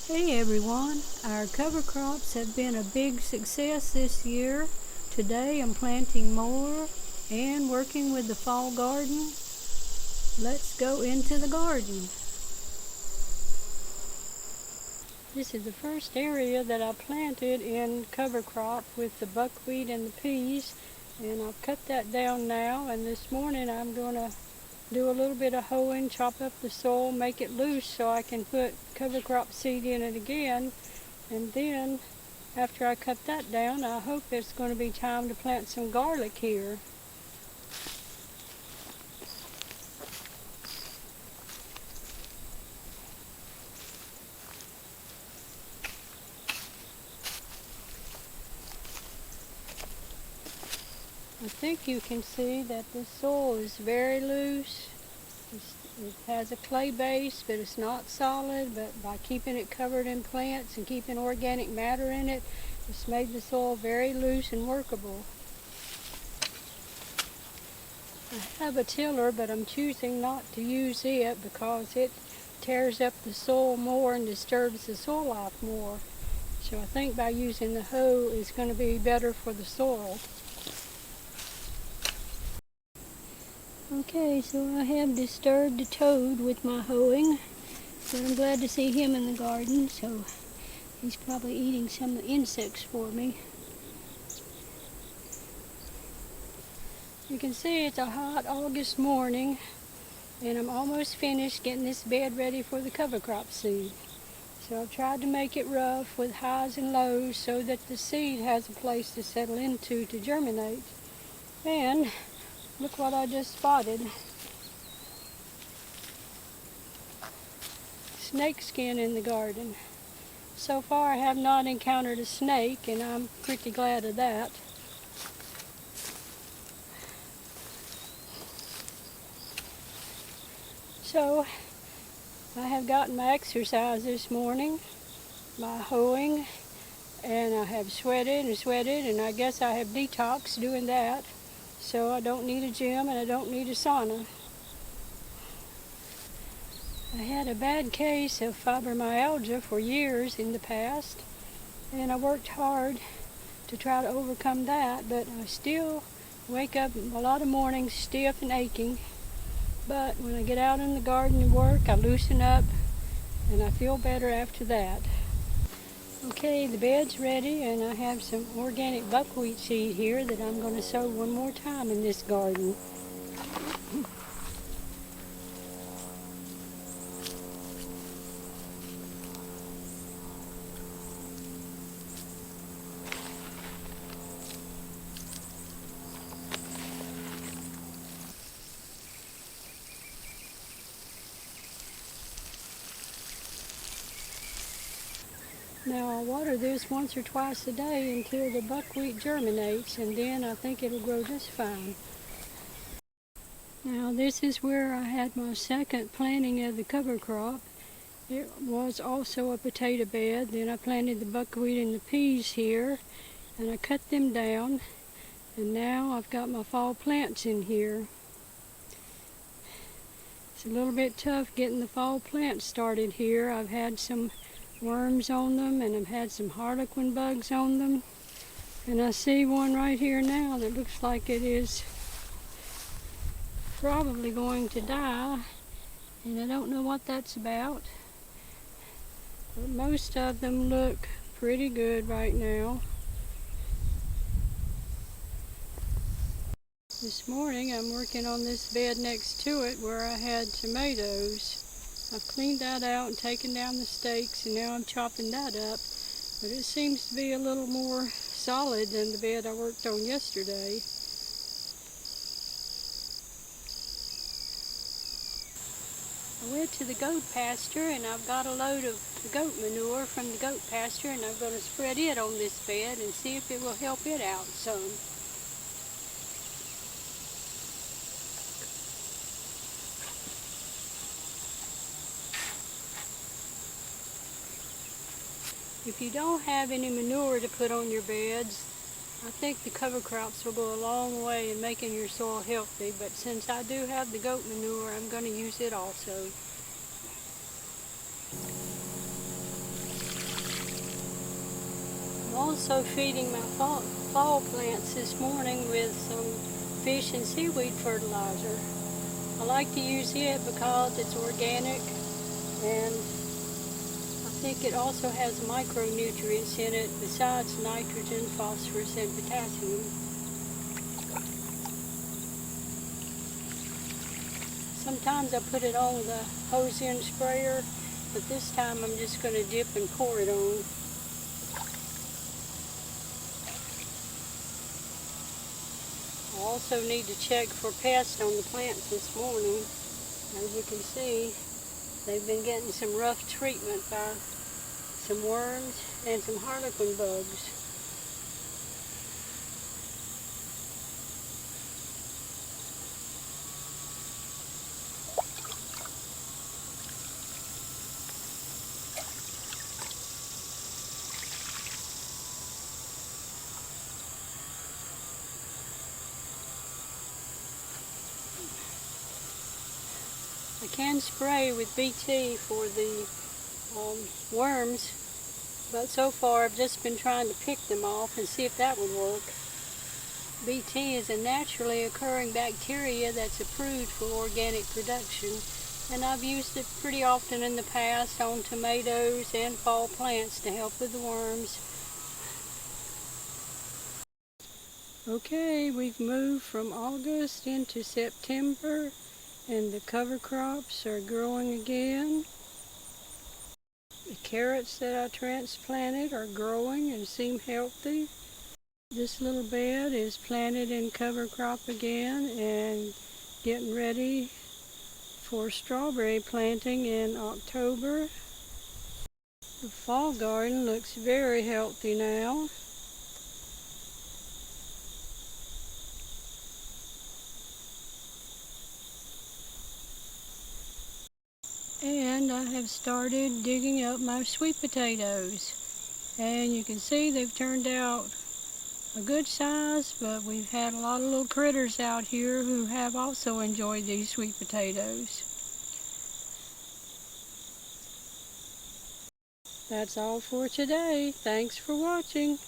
Hey everyone, our cover crops have been a big success this year. Today I'm planting more and working with the fall garden. Let's go into the garden. This is the first area that I planted in cover crop with the buckwheat and the peas, and I've cut that down now, and this morning I'm going to do a little bit of hoeing, chop up the soil, make it loose so I can put cover crop seed in it again. And then after I cut that down, I hope it's going to be time to plant some garlic here. I think you can see that the soil is very loose. It has a clay base, but it's not solid. But by keeping it covered in plants and keeping organic matter in it, it's made the soil very loose and workable. I have a tiller, but I'm choosing not to use it because it tears up the soil more and disturbs the soil life more. So I think by using the hoe is going to be better for the soil. Okay, so I have disturbed the toad with my hoeing, but I'm glad to see him in the garden, so he's probably eating some of the insects for me. You can see it's a hot August morning, and I'm almost finished getting this bed ready for the cover crop seed. So I've tried to make it rough with highs and lows so that the seed has a place to settle into to germinate. And look what I just spotted. Snake skin in the garden. So far I have not encountered a snake, and I'm pretty glad of that. So I have gotten my exercise this morning by hoeing, and I have sweated and sweated, and I guess I have detoxed doing that. So I don't need a gym and I don't need a sauna. I had a bad case of fibromyalgia for years in the past, and I worked hard to try to overcome that, but I still wake up a lot of mornings stiff and aching. But when I get out in the garden and work, I loosen up and I feel better after that. Okay, the bed's ready, and I have some organic buckwheat seed here that I'm going to sow one more time in this garden. Now I'll water this once or twice a day until the buckwheat germinates, and then I think it'll grow just fine. Now this is where I had my second planting of the cover crop. It was also a potato bed. Then I planted the buckwheat and the peas here, and I cut them down, and now I've got my fall plants in here. It's a little bit tough getting the fall plants started here. I've had some worms on them, and I've had some harlequin bugs on them, and I see one right here now that looks like it is probably going to die, and I don't know what that's about, but most of them look pretty good right now. This morning I'm working on this bed next to it where I had tomatoes. I've cleaned that out and taken down the stakes, and now I'm chopping that up, but it seems to be a little more solid than the bed I worked on yesterday. I went to the goat pasture, and I've got a load of goat manure from the goat pasture, and I'm going to spread it on this bed and see if it will help it out some. If you don't have any manure to put on your beds, I think the cover crops will go a long way in making your soil healthy, but since I do have the goat manure, I'm going to use it also. also feeding my fall plants this morning with some fish and seaweed fertilizer. I like to use it because it's organic, and I think it also has micronutrients in it besides nitrogen, phosphorus, and potassium. Sometimes I put it on the hoeing sprayer, but this time I'm just going to dip and pour it on. I also need to check for pests on the plants this morning. As you can see, they've been getting some rough treatment by some worms and some harlequin bugs. I can spray with BT for the worms, but so far I've just been trying to pick them off and see if that would work. BT is a naturally occurring bacteria that's approved for organic production, and I've used it pretty often in the past on tomatoes and fall plants to help with the worms. Okay, we've moved from August into September, and the cover crops are growing again. The carrots that I transplanted are growing and seem healthy. This little bed is planted in cover crop again and getting ready for strawberry planting in October. The fall garden looks very healthy now. And I have started digging up my sweet potatoes. And you can see they've turned out a good size, but we've had a lot of little critters out here who have also enjoyed these sweet potatoes. That's all for today. Thanks for watching.